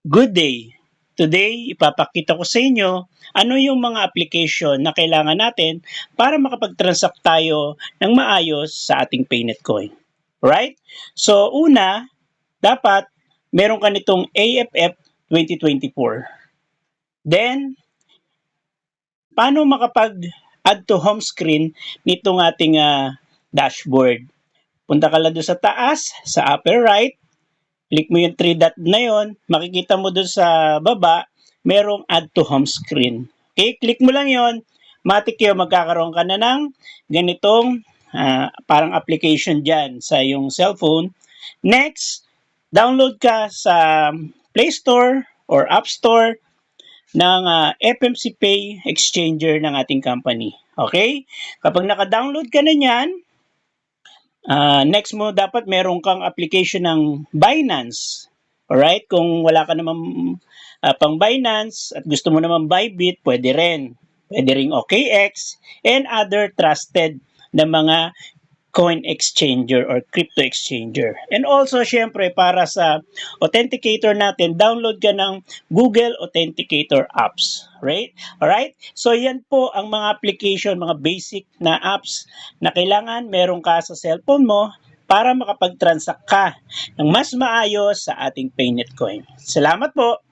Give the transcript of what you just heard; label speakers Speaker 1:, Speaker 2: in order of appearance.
Speaker 1: Good day! Today, ipapakita ko sa inyo ano yung mga application na kailangan natin para makapag-transact tayo ng maayos sa ating Paynet coin. Right? So, una, dapat meron ka nitong AFF 2024. Then, paano makapag-add to home screen nitong ating dashboard? Punta ka lang doon sa taas, sa upper right, click mo yung 3 dot na yon, makikita mo doon sa baba, merong add to home screen. Okay, click mo lang yon, matik yun, magkakaroon ka na ng ganitong parang application dyan sa yung cellphone. Next, download ka sa Play Store or App Store ng FMC Pay Exchanger ng ating company. Okay? Kapag naka-download ka na niyan, next mo dapat meron kang application ng Binance. Alright? Kung wala ka naman pang Binance at gusto mo naman Bybit, pwede rin. Pwede ring OKX and other trusted na mga coin exchanger or crypto exchanger. And also, syempre, para sa authenticator natin, download ka ng Google Authenticator apps. Right? Alright? So, yan po ang mga application, mga basic na apps na kailangan meron ka sa cellphone mo para makapag-transact ka ng mas maayos sa ating Paynet coin. Salamat po!